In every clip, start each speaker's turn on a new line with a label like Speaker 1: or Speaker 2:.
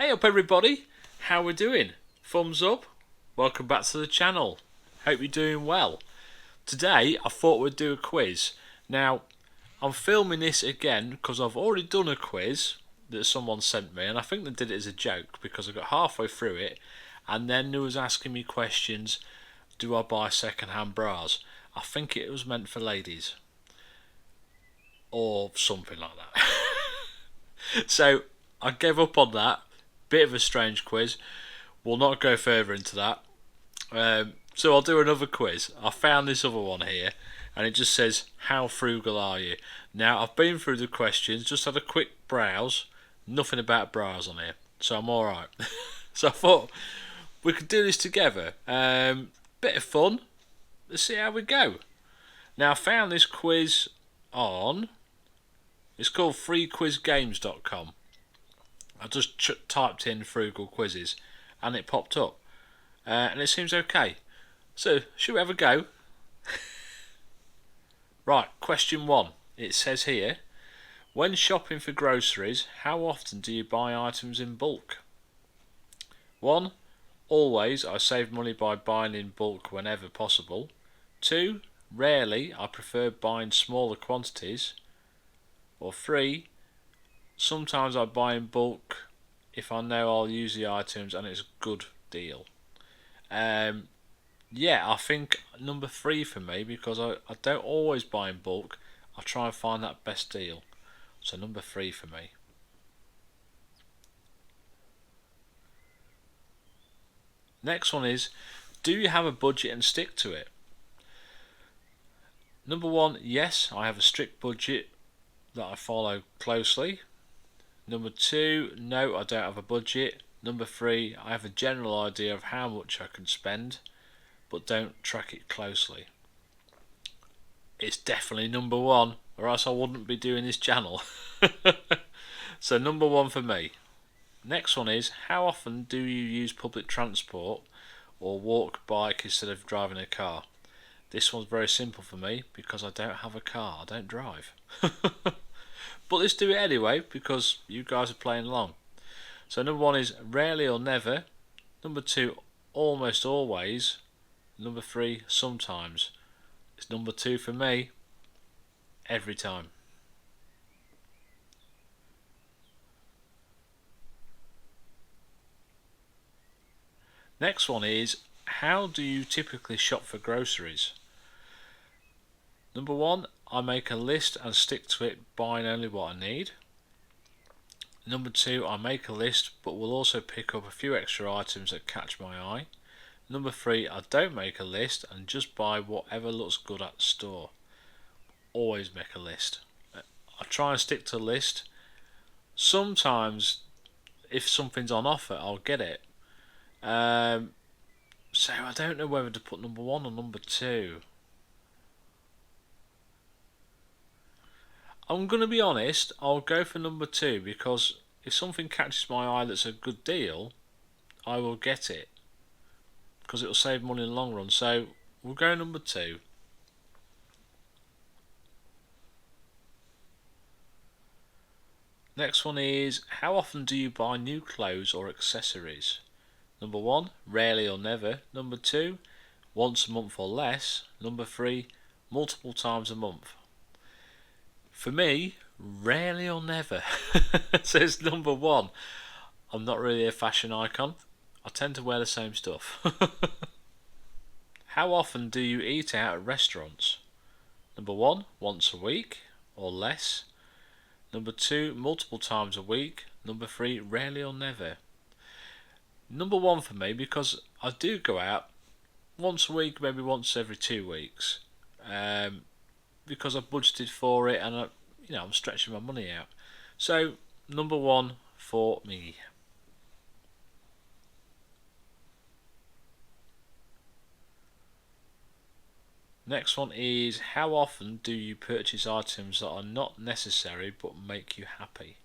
Speaker 1: Hey up everybody, how we doing? Thumbs up, welcome back to the channel. Hope you're doing well. Today I thought we'd do a quiz. Now I'm filming this again because I've already done a quiz that someone sent me, and I think they did it as a joke because I got halfway through it and then they was asking me questions. Do I buy second-hand bras? I think it was meant for ladies or something like that. So I gave up on that. Bit of a strange quiz. We'll not go further into that. So I'll do another quiz. I found this other one here, and it just says, "How frugal are you?" Now I've been through the questions, just had a quick browse. Nothing about bras on here, so I'm all right. So I thought we could do this together. Bit of fun. Let's see how we go. Now I found this quiz on. It's called freequizgames.com. I just typed in frugal quizzes and it popped up, and it seems okay. So should we have a go? Right, question 1. It says here, when shopping for groceries, how often do you buy items in bulk? 1. Always, I save money by buying in bulk whenever possible. 2. Rarely, I prefer buying smaller quantities. Or 3. Sometimes I buy in bulk if I know I'll use the items and it's a good deal. Yeah, I think number 3 for me, because I don't always buy in bulk. I try and find that best deal. So number 3 for me. Next one is, do you have a budget and stick to it? Number 1, yes, I have a strict budget that I follow closely. Number 2, no, I don't have a budget. Number 3, I have a general idea of how much I can spend, but don't track it closely. It's definitely number 1, or else I wouldn't be doing this channel. So number 1 for me. Next one is, how often do you use public transport or walk, bike instead of driving a car? This one's very simple for me because I don't have a car, I don't drive. But let's do it anyway because you guys are playing along. So number 1 is rarely or never. Number 2, almost always. Number 3, sometimes. It's number 2 for me, every time. Next one is, how do you typically shop for groceries? Number 1, I make a list and stick to it, buying only what I need. Number 2, I make a list but will also pick up a few extra items that catch my eye. Number 3, I don't make a list and just buy whatever looks good at the store. Always make a list. I try and stick to a list. Sometimes if something's on offer I'll get it. So I don't know whether to put number 1 or number 2. I'm going to be honest, I'll go for number 2 because if something catches my eye that's a good deal, I will get it because it will save money in the long run. So we'll go number 2. Next one is, how often do you buy new clothes or accessories? Number 1, rarely or never. Number 2, once a month or less. Number 3, multiple times a month. For me, rarely or never. Says number 1. I'm not really a fashion icon. I tend to wear the same stuff. How often do you eat out at restaurants? Number 1, once a week or less. Number 2, multiple times a week. Number 3, rarely or never. Number 1 for me because I do go out once a week, maybe once every 2 weeks. Because I've budgeted for it and I'm stretching my money out. So number 1 for me. Next one is, how often do you purchase items that are not necessary but make you happy?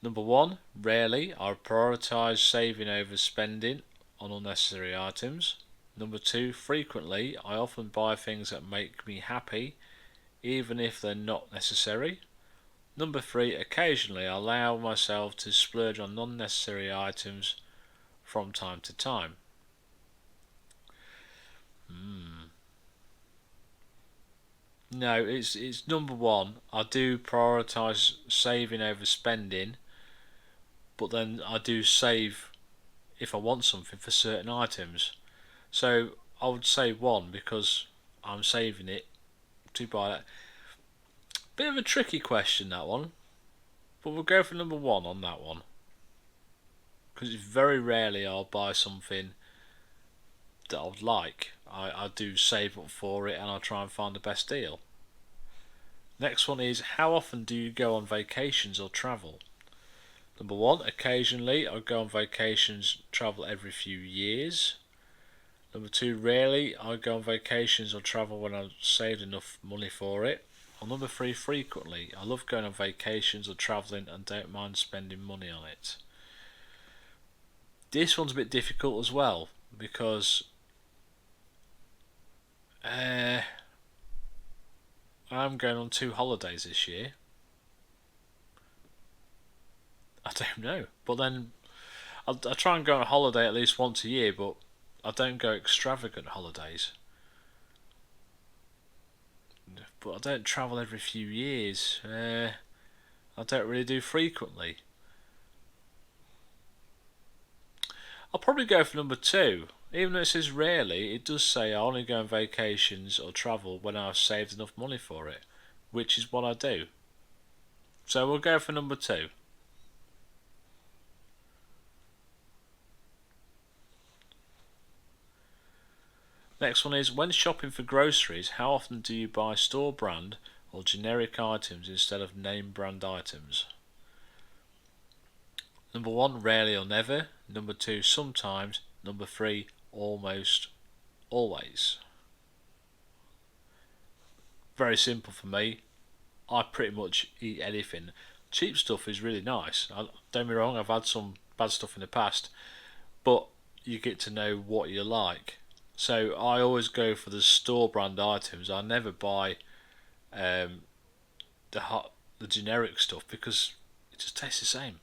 Speaker 1: Number 1, rarely. I prioritise saving over spending on unnecessary items. Number 2, frequently. I often buy things that make me happy even if they're not necessary. Number 3, occasionally I allow myself to splurge on unnecessary items from time to time. No, it's number 1. I do prioritise saving over spending, but then I do save if I want something for certain items. So I would say 1 because I'm saving it to buy that. Bit of a tricky question, that one, but we'll go for number 1 on that one, because it's very rarely I'll buy something that I would like. I do save up for it and I'll try and find the best deal. Next one is, how often do you go on vacations or travel? Number 1, occasionally. I go on vacations, travel every few years. Number 2, rarely. I go on vacations or travel when I've saved enough money for it. Or number 3, frequently. I love going on vacations or travelling and don't mind spending money on it. This one's a bit difficult as well because I'm going on 2 holidays this year. I don't know, but then I try and go on a holiday at least once a year, but I don't go extravagant holidays. But I don't travel every few years. I don't really do frequently. I'll probably go for number 2. Even though it says rarely, it does say I only go on vacations or travel when I've saved enough money for it, which is what I do. So we'll go for number 2. Next one is, when shopping for groceries, how often do you buy store brand or generic items instead of name brand items? Number 1, rarely or never. Number 2, sometimes. Number 3, almost always. Very simple for me. I pretty much eat anything. Cheap stuff is really nice. Don't get me wrong, I've had some bad stuff in the past, but you get to know what you like. So I always go for the store brand items. I never buy the generic stuff because it just tastes the same.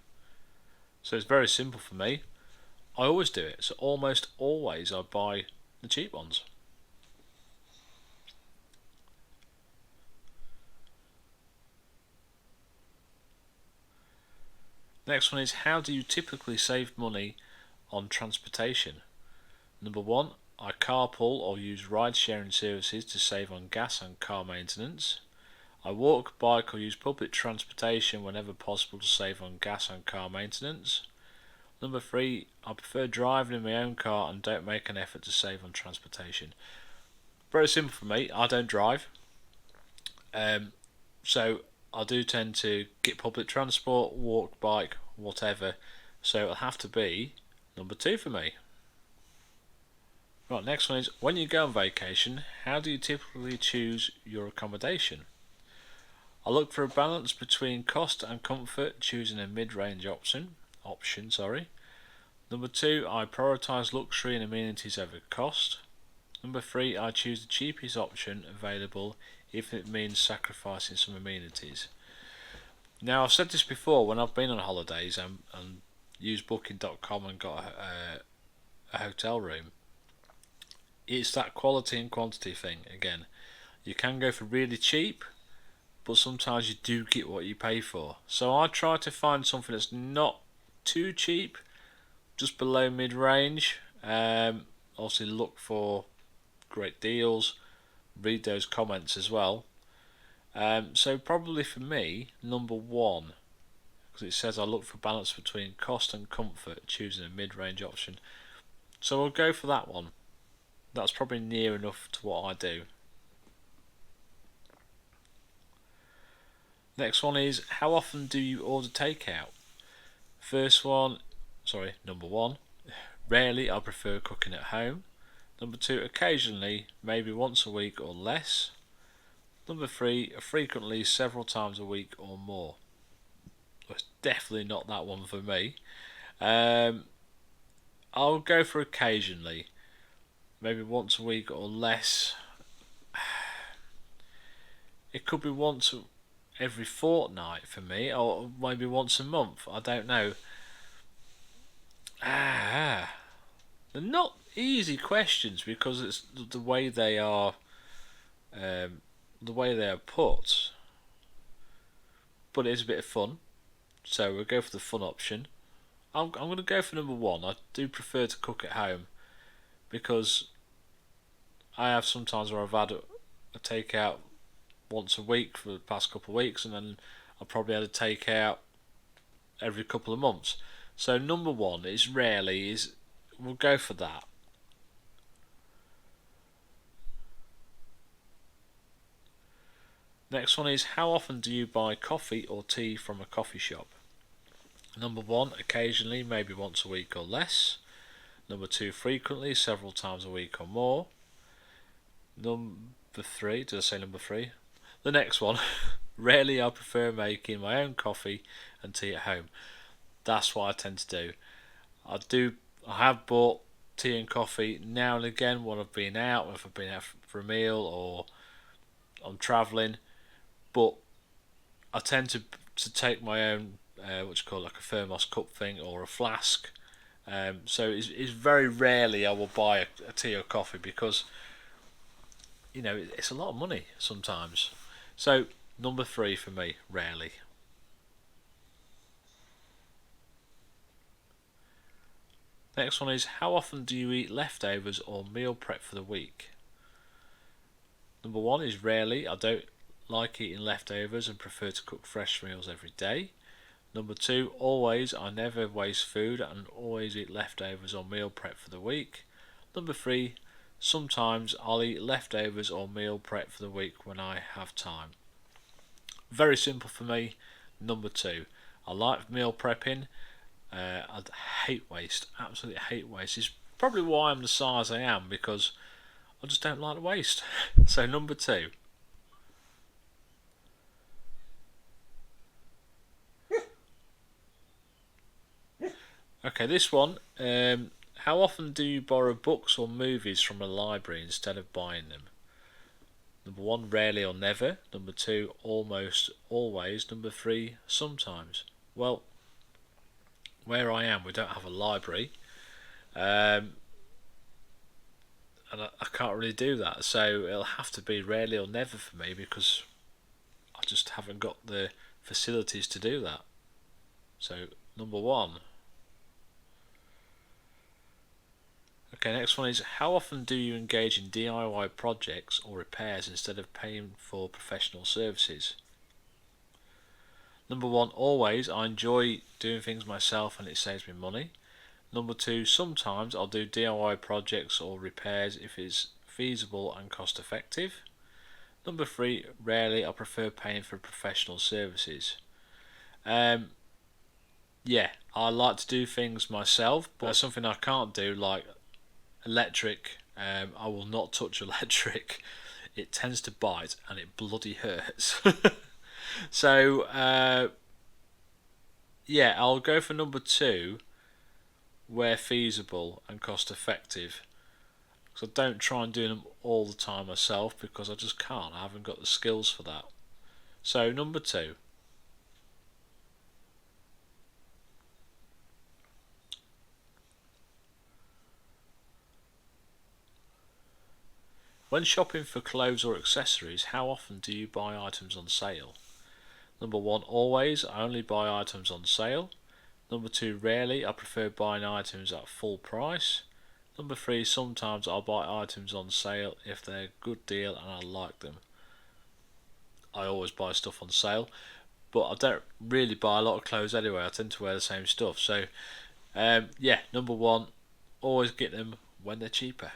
Speaker 1: So it's very simple for me. I always do it. So almost always I buy the cheap ones. Next one is, how do you typically save money on transportation? Number 1, I carpool or use ride sharing services to save on gas and car maintenance. I walk, bike or use public transportation whenever possible to save on gas and car maintenance. Number 3, I prefer driving in my own car and don't make an effort to save on transportation. Very simple for me, I don't drive. So I do tend to get public transport, walk, bike, whatever. So it'll have to be number 2 for me. Right, next one is, when you go on vacation, how do you typically choose your accommodation? I look for a balance between cost and comfort, choosing a mid-range option. Number 2, I prioritise luxury and amenities over cost. Number 3, I choose the cheapest option available if it means sacrificing some amenities. Now, I've said this before when I've been on holidays and used booking.com and got a hotel room. It's that quality and quantity thing again. You can go for really cheap, but sometimes you do get what you pay for. So I try to find something that's not too cheap, just below mid-range. Obviously look for great deals, read those comments as well. So probably for me, number 1, because it says I look for balance between cost and comfort, choosing a mid-range option. So I'll go for that one. That's probably near enough to what I do. Next one is, how often do you order takeout? Number 1, rarely. I prefer cooking at home. Number 2, occasionally, maybe once a week or less. Number 3, frequently, several times a week or more. Well, it's definitely not that one for me. I'll go for occasionally, maybe once a week or less. It could be once every fortnight for me, or maybe once a month. I don't know. Ah, they're not easy questions because it's the way they are, um, the way they are put. But it is a bit of fun, so we'll go for the fun option. I'm going to go for number one. I do prefer to cook at home because I have sometimes where I've had a takeout once a week for the past couple of weeks, and then I probably had a takeout every couple of months. So number one is rarely is we'll go for that. Next one is how often do you buy coffee or tea from a coffee shop? Number one, occasionally, maybe once a week or less. Number two, frequently, several times a week or more. Number three, did I say number three? The next one, rarely I prefer making my own coffee and tea at home. That's what I tend to do. I do. I have bought tea and coffee now and again when I've been out, if I've been out for a meal or I'm travelling. But I tend to take my own what you call like a thermos cup thing or a flask. So it's very rarely I will buy a tea or coffee because it's a lot of money sometimes. So number three for me, rarely. Next one is how often do you eat leftovers or meal prep for the week? Number one is rarely. I don't like eating leftovers and prefer to cook fresh meals every day. Number two, always. I never waste food and always eat leftovers or meal prep for the week. Number three, sometimes I'll eat leftovers or meal prep for the week when I have time. Very simple for me. Number two, I like meal prepping. I hate waste. Absolutely hate waste. It's probably why I'm the size I am because I just don't like the waste. So number two. Okay, this one. How often do you borrow books or movies from a library instead of buying them? Number one, rarely or never. Number two, almost always. Number three, sometimes. Well, where I am, we don't have a library, um, and I can't really do that. So it'll have to be rarely or never for me because I just haven't got the facilities to do that. So number one. Okay, next one is how often do you engage in DIY projects or repairs instead of paying for professional services? Number one, always. I enjoy doing things myself and it saves me money. Number two, sometimes I'll do DIY projects or repairs if it's feasible and cost effective. Number three, rarely. I prefer paying for professional services. Um, yeah, I like to do things myself, but there's something I can't do like electric. I will not touch electric. It tends to bite and it bloody hurts. So yeah, I'll go for number two, where feasible and cost effective. Because I don't try and do them all the time myself because I just can't. I haven't got the skills for that. So number two. When shopping for clothes or accessories, how often do you buy items on sale? Number one, always. I only buy items on sale. Number two, rarely. I prefer buying items at full price. Number three, sometimes I'll buy items on sale if they're a good deal and I like them. I always buy stuff on sale, but I don't really buy a lot of clothes anyway. I tend to wear the same stuff. So, yeah, number one, always get them when they're cheaper.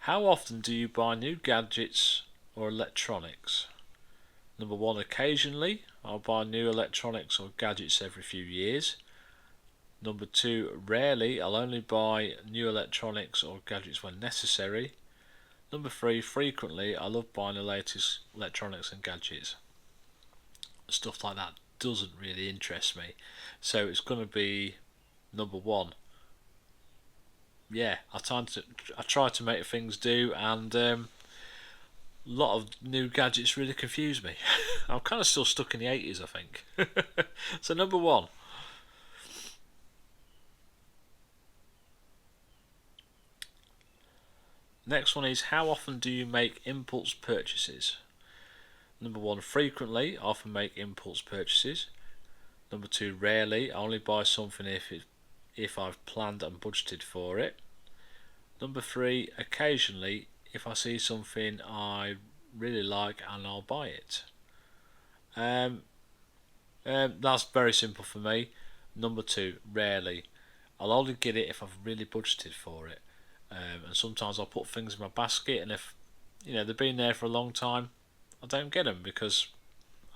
Speaker 1: How often do you buy new gadgets or electronics? Number one, occasionally. I'll buy new electronics or gadgets every few years. Number two, rarely. I'll only buy new electronics or gadgets when necessary. Number three, frequently. I love buying the latest electronics and gadgets. Stuff like that doesn't really interest me. So it's going to be number one, yeah, I try to make things do, and a lot of new gadgets really confuse me. I'm kind of still stuck in the 80s, I think. So number one. Next one is, how often do you make impulse purchases? Number one, frequently. I often make impulse purchases. Number two, rarely. I only buy something if I've planned and budgeted for it. Number three, occasionally, if I see something I really like and I'll buy it. That's very simple for me. Number two, rarely. I'll only get it if I've really budgeted for it. And sometimes I'll put things in my basket, and if they've been there for a long time, I don't get them because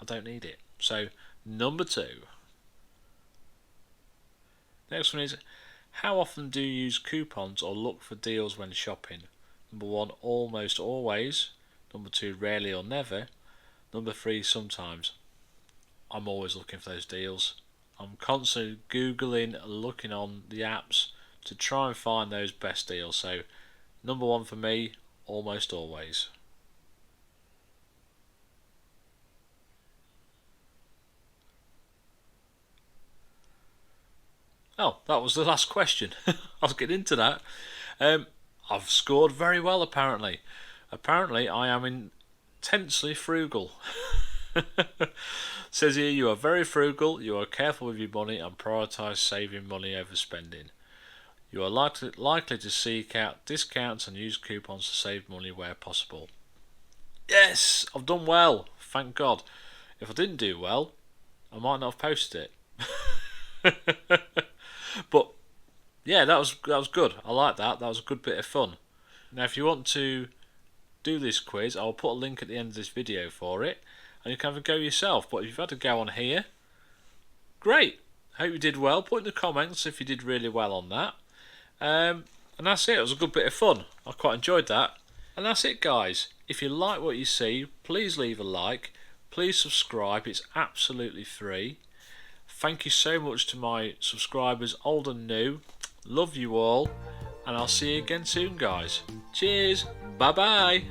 Speaker 1: I don't need it. So number two. Next one is, how often do you use coupons or look for deals when shopping? Number one, almost always. Number two, rarely or never. Number three, sometimes. I'm always looking for those deals. I'm constantly Googling, looking on the apps to try and find those best deals. So number one for me, almost always. Oh, that was the last question. I'll get into that. I've scored very well, apparently. Apparently, I am intensely frugal. Says here, you are very frugal, you are careful with your money and prioritise saving money over spending. You are likely to seek out discounts and use coupons to save money where possible. Yes, I've done well, thank God. If I didn't do well, I might not have posted it. But yeah, that was good. I like that. That was a good bit of fun. Now, if you want to do this quiz, I'll put a link at the end of this video for it, and you can have a go yourself. But if you've had to go on here, great. Hope you did well. Put in the comments if you did really well on that. And that's it. It was a good bit of fun. I quite enjoyed that. And that's it, guys. If you like what you see, please leave a like. Please subscribe. It's absolutely free. Thank you so much to my subscribers, old and new. Love you all. And I'll see you again soon, guys. Cheers. Bye-bye.